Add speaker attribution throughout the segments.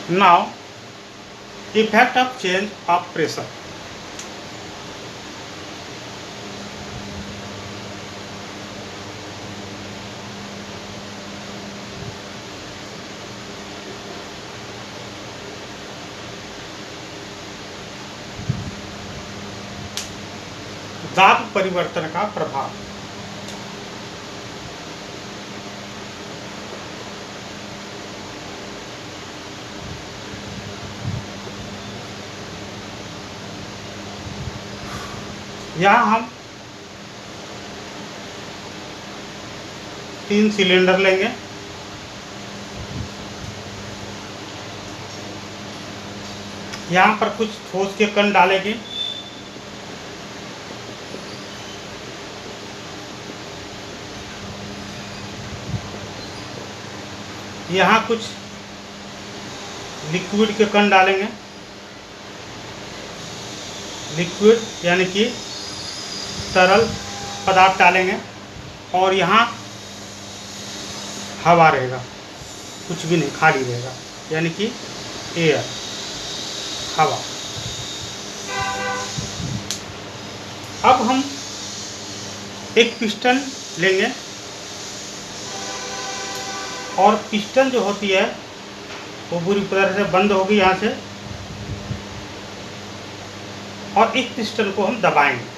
Speaker 1: Now, effect of change of pressure. दाब परिवर्तन का प्रभाव। यहाँ हम 3 सिलेंडर लेंगे। यहाँ पर कुछ ठोस के कण डालेंगे। यहाँ कुछ लिक्विड के कण डालेंगे। लिक्विड यानी कि तरल पदार्थ डालेंगे और यहाँ हवा रहेगा, कुछ भी नहीं, खाली रहेगा, यानी कि एयर, हवा। अब हम एक पिस्टन लेंगे और पिस्टन जो होती है वो पूरी तरह से बंद होगी यहाँ से, और इस पिस्टन को हम दबाएंगे।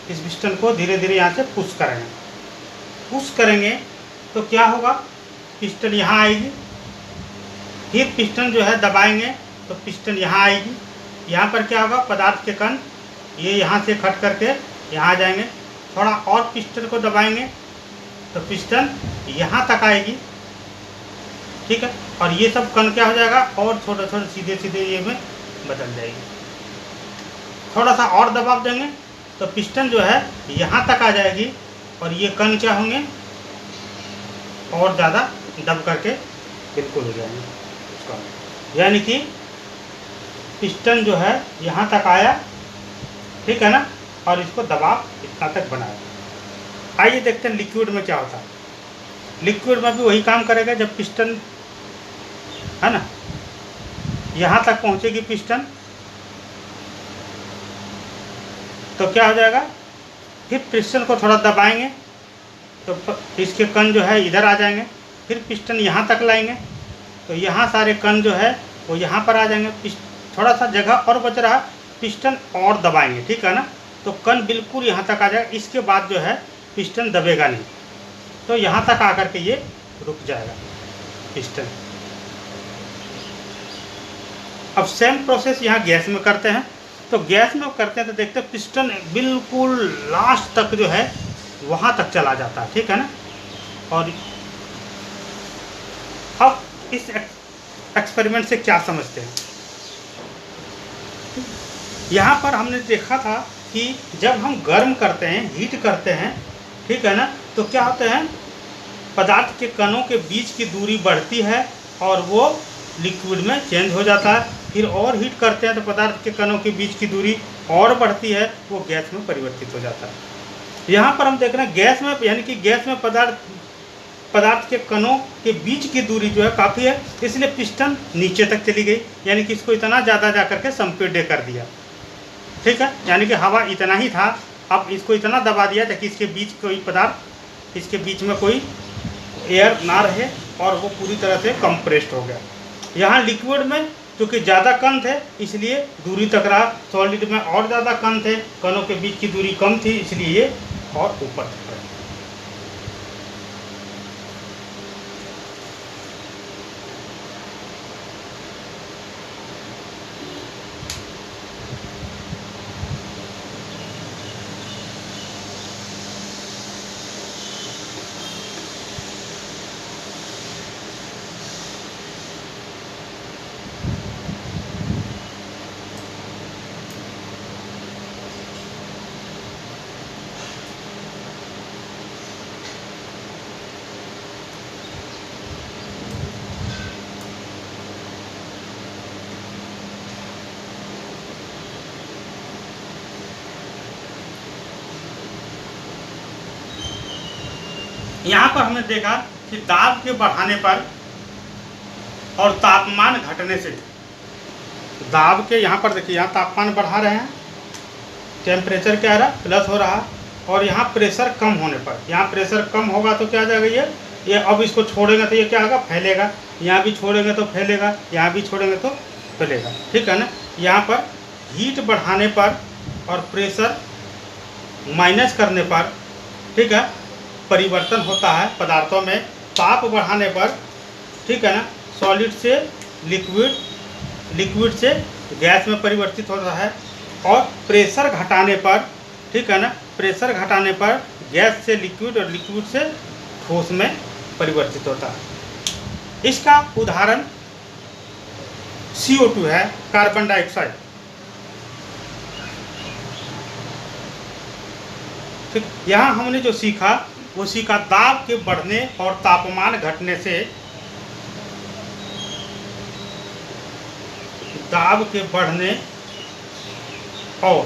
Speaker 1: इस पिस्टन को धीरे धीरे यहाँ से पुश करेंगे। पुश करेंगे तो क्या होगा, पिस्टन यहाँ आएगी। फिर पिस्टन जो है दबाएंगे तो पिस्टन यहाँ आएगी। यहाँ पर क्या होगा, पदार्थ के कण ये यहाँ से खट करके यहाँ आ जाएंगे। थोड़ा और पिस्टन को दबाएंगे तो पिस्टन यहाँ तक आएगी, ठीक है। और ये सब कण क्या हो जाएगा, और छोटे छोटे सीधे सीधे ये में बदल जाएगी। थोड़ा सा और दबाव देंगे तो पिस्टन जो है यहाँ तक आ जाएगी और ये कण क्या होंगे, और ज़्यादा दब करके बिल्कुल हो जाएंगे। यानी कि पिस्टन जो है यहाँ तक आया, ठीक है ना, और इसको दबाव इतना तक बनाया। आइए देखते हैं लिक्विड में क्या होता है। लिक्विड में भी वही काम करेगा। जब पिस्टन है ना यहाँ तक पहुँचेगी पिस्टन, तो क्या हो जाएगा, फिर पिस्टन को थोड़ा दबाएंगे तो इसके कण जो है इधर आ जाएंगे। फिर पिस्टन यहाँ तक लाएंगे तो यहाँ सारे कण जो है वो यहाँ पर आ जाएंगे। थोड़ा सा जगह और बच रहा, पिस्टन और दबाएंगे, ठीक है ना, तो कण बिल्कुल यहाँ तक आ जाएगा। इसके बाद जो है पिस्टन दबेगा नहीं, तो यहाँ तक आकर के ये रुक जाएगा पिस्टन। अब सेम प्रोसेस यहाँ गैस में करते हैं। तो गैस में करते हैं तो देखते हैं पिस्टन बिल्कुल लास्ट तक जो है वहाँ तक चला जाता है, ठीक है ना। और अब इस एक्सपेरिमेंट से क्या समझते हैं, यहाँ पर हमने देखा था कि जब हम गर्म करते हैं, हीट करते हैं, ठीक है ना, तो क्या होते हैं, पदार्थ के कणों के बीच की दूरी बढ़ती है और वो लिक्विड में चेंज हो जाता है। फिर और हीट करते हैं तो पदार्थ के कणों के बीच की दूरी और बढ़ती है, वो गैस में परिवर्तित हो जाता है। यहाँ पर हम देख रहे हैं गैस में, यानी कि गैस में पदार्थ के कणों के बीच की दूरी जो है काफ़ी है, इसलिए पिस्टन नीचे तक चली गई, यानी कि इसको इतना ज़्यादा जा करके संपीड्य कर दिया, ठीक है। यानी कि हवा इतना ही था, अब इसको इतना दबा दिया ताकि इसके बीच कोई पदार्थ, इसके बीच में कोई एयर ना रहे और वो पूरी तरह से कंप्रेस्ड हो गया। यहाँ लिक्विड में क्योंकि ज़्यादा कण थे इसलिए दूरी तक रहा, सॉलिड में और ज़्यादा कण थे, कणों के बीच की दूरी कम थी, इसलिए ये और ऊपर तक रहा। यहाँ पर हमने देखा कि दाब के बढ़ाने पर और तापमान घटने से। दाब के यहाँ पर देखिए, यहाँ तापमान बढ़ा रहे हैं, टेम्परेचर क्या आ रहा है, प्लस हो रहा है, और यहाँ प्रेशर कम होने पर, यहाँ प्रेशर कम होगा तो क्या आ जाएगा, ये अब इसको छोड़ेंगे तो ये क्या होगा, फैलेगा, यहाँ भी छोड़ेंगे तो फैलेगा, यहाँ भी छोड़ेंगे तो फैलेगा, ठीक है ना। यहाँ पर हीट बढ़ाने पर और प्रेशर माइनस करने पर, ठीक है, परिवर्तन होता है पदार्थों में। ताप बढ़ाने पर, ठीक है ना, सॉलिड से लिक्विड, लिक्विड से गैस में परिवर्तित होता है, और प्रेशर घटाने पर, ठीक है ना, प्रेशर घटाने पर गैस से लिक्विड और लिक्विड से ठोस में परिवर्तित होता है। इसका उदाहरण CO2 है, कार्बन डाइऑक्साइड। ठीक, यहाँ हमने जो सीखा वो सीखा दाब के बढ़ने और तापमान घटने से, दाब के बढ़ने और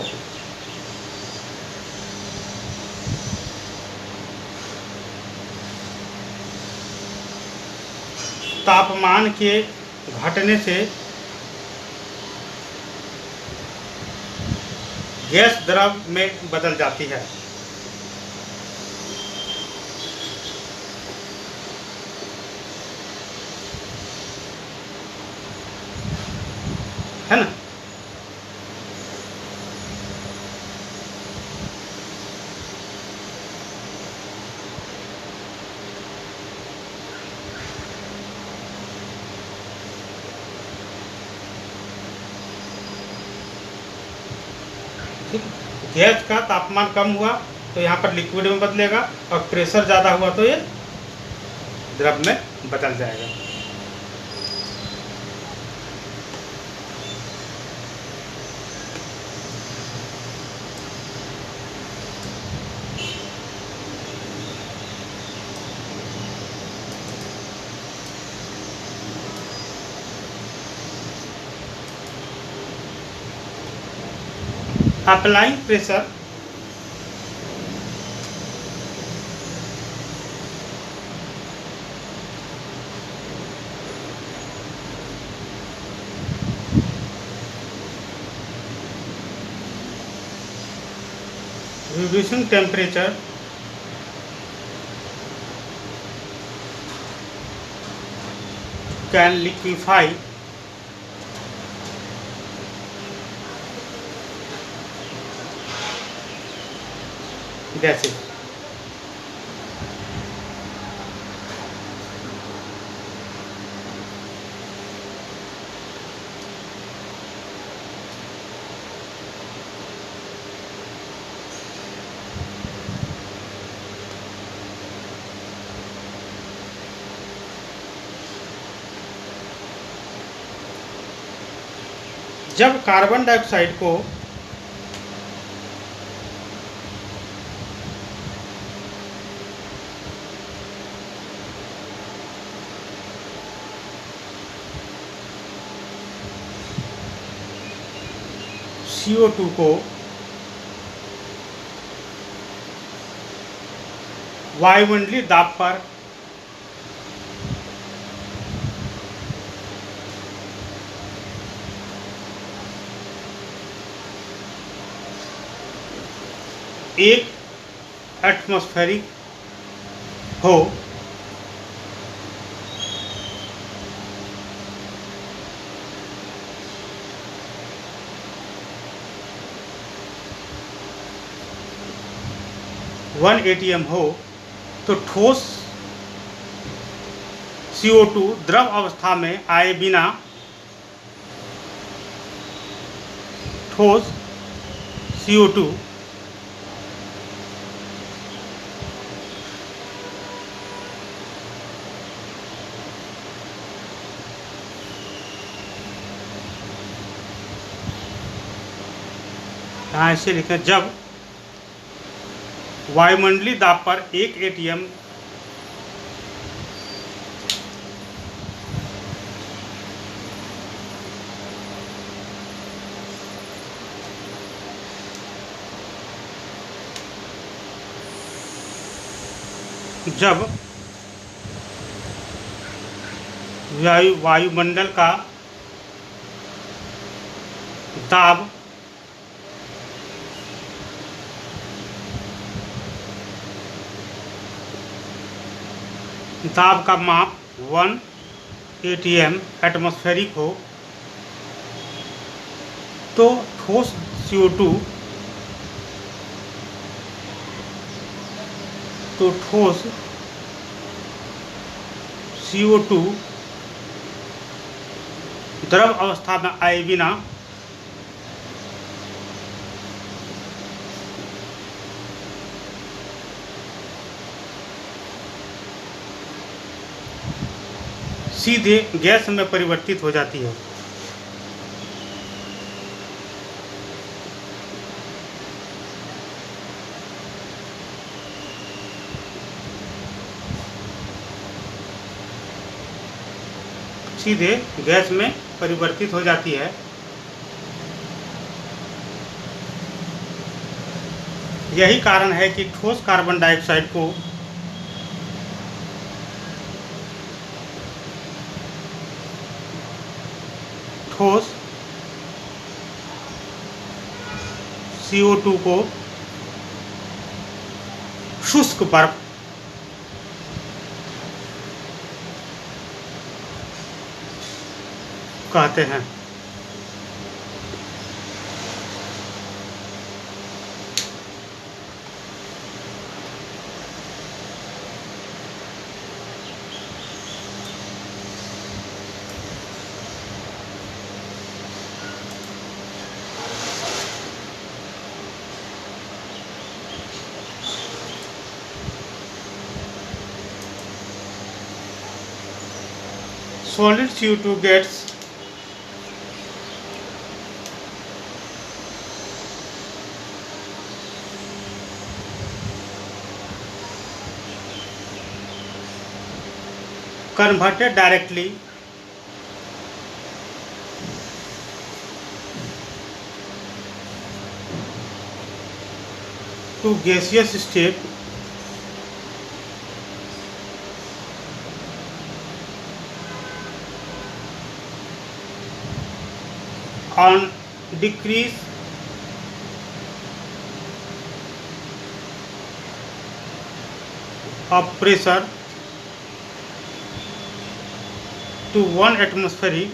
Speaker 1: तापमान के घटने से गैस द्रव में बदल जाती है। है ना। ठीक, गैस का तापमान कम हुआ तो यहाँ पर लिक्विड में बदलेगा, और प्रेशर ज़्यादा हुआ तो ये द्रव में बदल जाएगा। Applying pressure reducing temperature can liquefy gases। जब कार्बन डाइऑक्साइड को CO2 को वायुमंडलीय दाब पर एक एटमॉस्फेरिक हो वन ATM हो तो ठोस CO2 द्रव अवस्था में आए बिना ठोस CO2 यहाँ ऐसे लिखें, जब वायुमंडलीय दाब पर एक ATM जब वायुमंडल का दाब का माप 1 atm एटमॉस्फेरिक हो तो ठोस CO2 द्रव अवस्था में आए बिना सीधे गैस में परिवर्तित हो जाती है। सीधे गैस में परिवर्तित हो जाती है। यही कारण है कि ठोस कार्बन डाइऑक्साइड को ठोस CO2 को शुष्क बर्फ कहते हैं। Solid CO2 gets converted directly to gaseous state on decrease of pressure to 1 atmospheric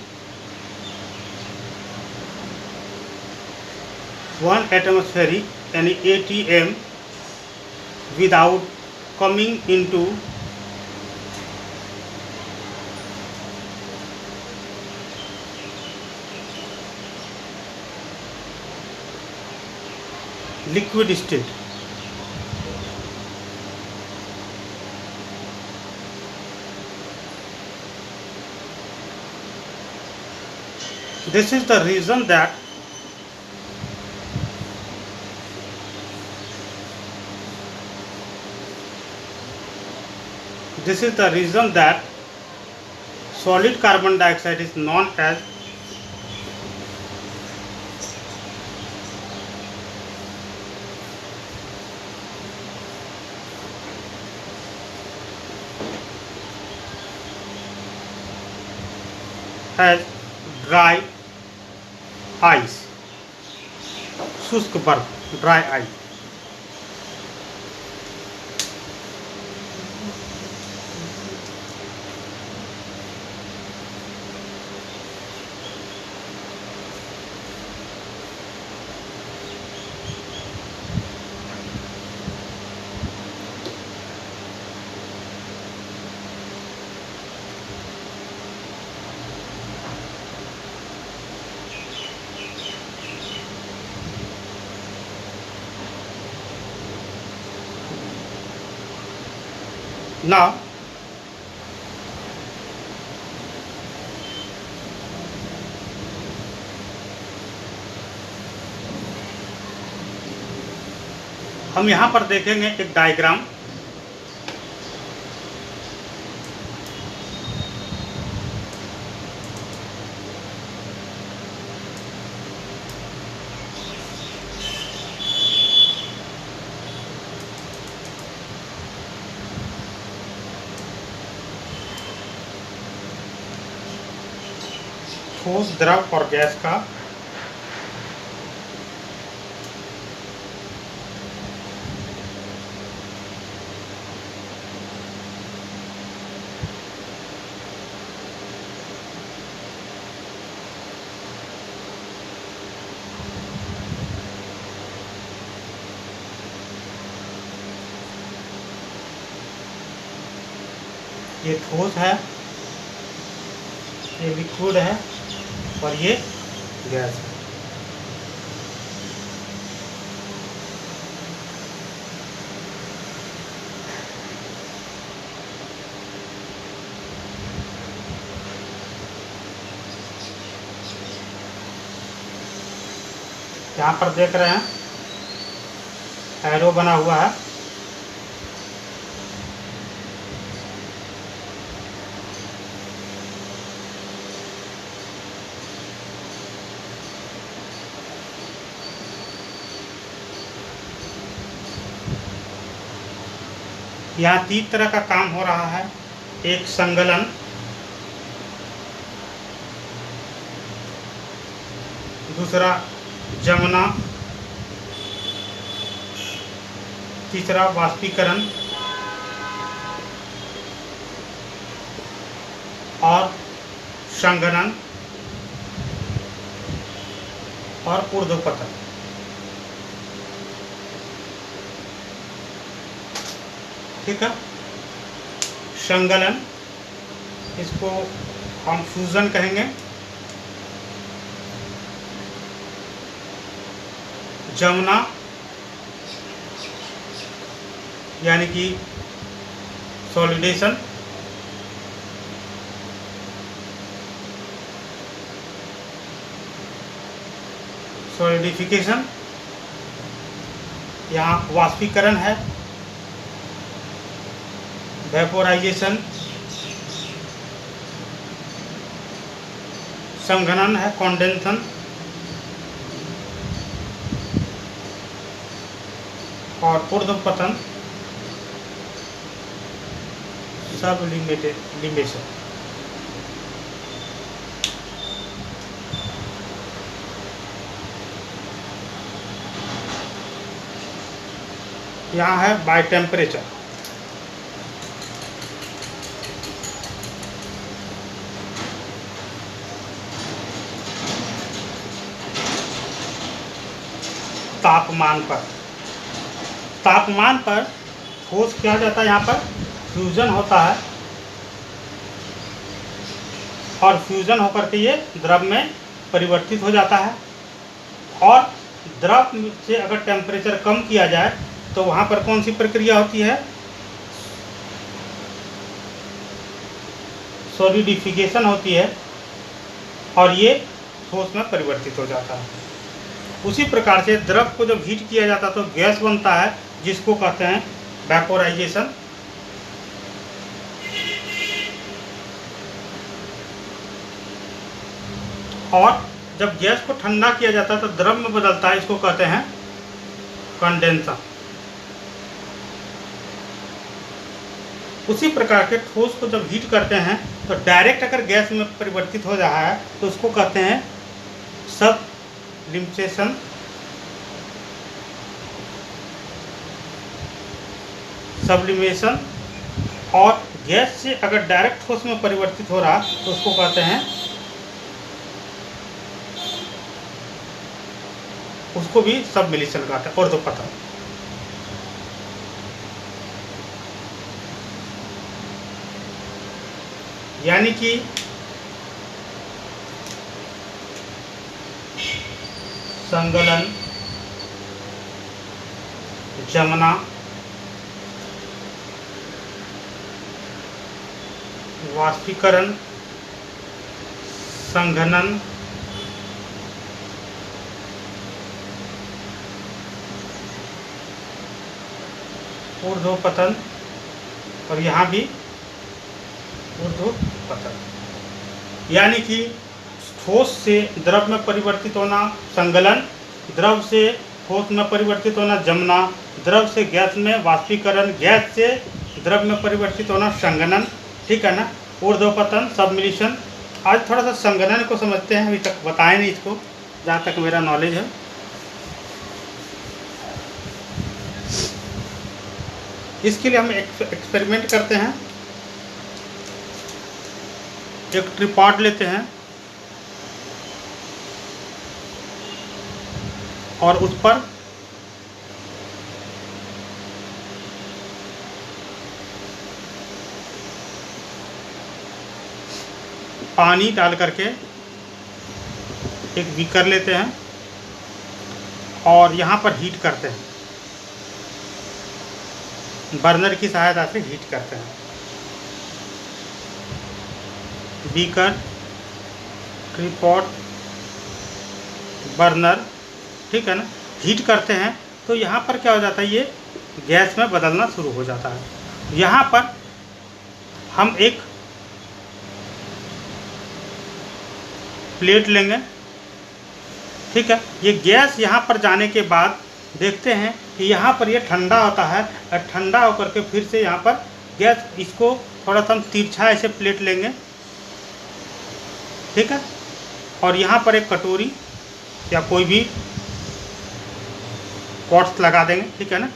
Speaker 1: यानी ATM without coming into liquid state. This is the reason that solid carbon dioxide is known as dry ice, शुष्क बर्फ, dry ice. Now हम यहाँ पर देखेंगे एक diagram. ठोस, द्रव और गैस का ये ठोस है, ये लिक्विड है और ये गैस है। यहाँ पर देख रहे हैं एरो बना हुआ है। यहाँ 3 तरह का काम हो रहा है। एक संगलन, दूसरा जमना, तीसरा वाष्पीकरण और संघनन और ऊर्ध्वपतन। ठीक है। संगलन, इसको हम फ्यूजन कहेंगे। जमना यानी कि सॉलिडेशन, सॉलिडिफिकेशन। यहाँ वाष्पीकरण है, वेपोराइजेशन। संघनन है, कंडेंसन। और ऊर्ध्वपतन, सबलिमेशन। यहाँ है बाय टेम्परेचर। तापमान पर ठोस किया जाता है। यहाँ पर फ्यूजन होता है और फ्यूजन होकर के ये द्रव में परिवर्तित हो जाता है। और द्रव से अगर टेम्परेचर कम किया जाए तो वहाँ पर कौन सी प्रक्रिया होती है? सॉलिडिफिकेशन होती है और ये ठोस में परिवर्तित हो जाता है। उसी प्रकार से द्रव को जब हीट किया जाता है तो गैस बनता है, जिसको कहते हैं वेपोराइजेशन। और जब गैस को ठंडा किया जाता है तो द्रव में बदलता है, इसको कहते हैं कंडेंसन। उसी प्रकार के ठोस को जब हीट करते हैं तो डायरेक्ट अगर गैस में परिवर्तित हो रहा है तो उसको कहते हैं सबलिमेशन। सबलिमेशन। और गैस से अगर डायरेक्ट ठोस में परिवर्तित हो रहा तो उसको कहते हैं, उसको भी सबमिलिशन कहते हैं, ऊर्ध्वपतन। यानी कि संगलन, जमना, वाष्पीकरण, संघनन, ऊर्ध्वपतन और यहाँ भी ऊर्ध्वपतन। यानी कि ठोस से द्रव में परिवर्तित होना संगलन, द्रव से ठोस में परिवर्तित होना जमना, द्रव से गैस में वाष्पीकरण, गैस से द्रव में परिवर्तित होना संघनन। ठीक है ना। ऊर्ध्वपतन सबमिलिशन आज थोड़ा सा संगणन को समझते हैं, अभी तक बताए नहीं इसको, जहाँ तक मेरा नॉलेज है। इसके लिए हम एक्सपेरिमेंट करते हैं। एक ट्रिपॉड लेते हैं और उस पर पानी डाल करके एक बीकर लेते हैं और यहाँ पर हीट करते हैं, बर्नर की सहायता से हीट करते हैं। बीकर, ट्रिपॉड, बर्नर, ठीक है ना, हीट करते हैं तो यहाँ पर क्या हो जाता है, ये गैस में बदलना शुरू हो जाता है। यहाँ पर हम एक प्लेट लेंगे, ठीक है। ये गैस यहाँ पर जाने के बाद देखते हैं कि यहाँ पर ये ठंडा होता है, और ठंडा होकर के फिर से यहाँ पर गैस, इसको थोड़ा सा हम तिरछा ऐसे प्लेट लेंगे, ठीक है। और यहाँ पर एक कटोरी या कोई भी पॉट्स लगा देंगे, ठीक है ना।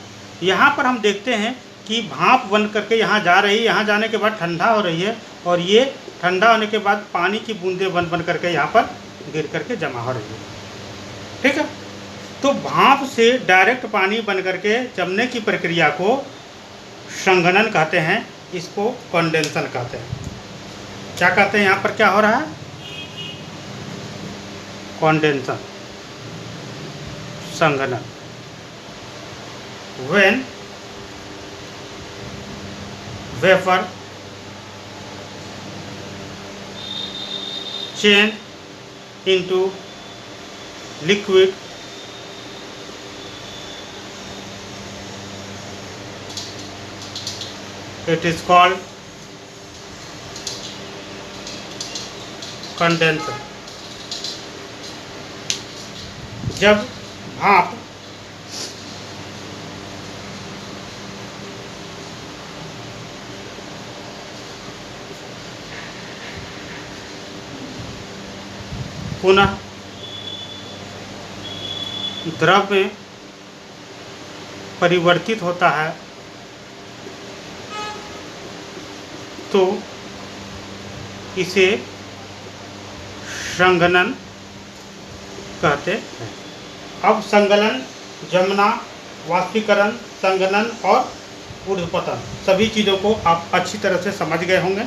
Speaker 1: यहाँ पर हम देखते हैं कि भाप बन करके यहाँ जा रही है, यहाँ जाने के बाद ठंडा हो रही है, और ये ठंडा होने के बाद पानी की बूंदें बन बन करके यहाँ पर गिर करके जमा हो रही है, ठीक है। तो भाप से डायरेक्ट पानी बन करके जमने की प्रक्रिया को संघनन कहते हैं, इसको कंडेंसन कहते हैं। क्या कहते हैं, यहाँ पर क्या हो रहा है, कंडेंसन, संघनन। When vapor change into liquid, it is called condenser। जब भाप पुनः द्रव में परिवर्तित होता है तो इसे संघनन कहते हैं। अब संघनन, जमना, वाष्पीकरण, संघनन और ऊर्ध्वपतन, सभी चीज़ों को आप अच्छी तरह से समझ गए होंगे।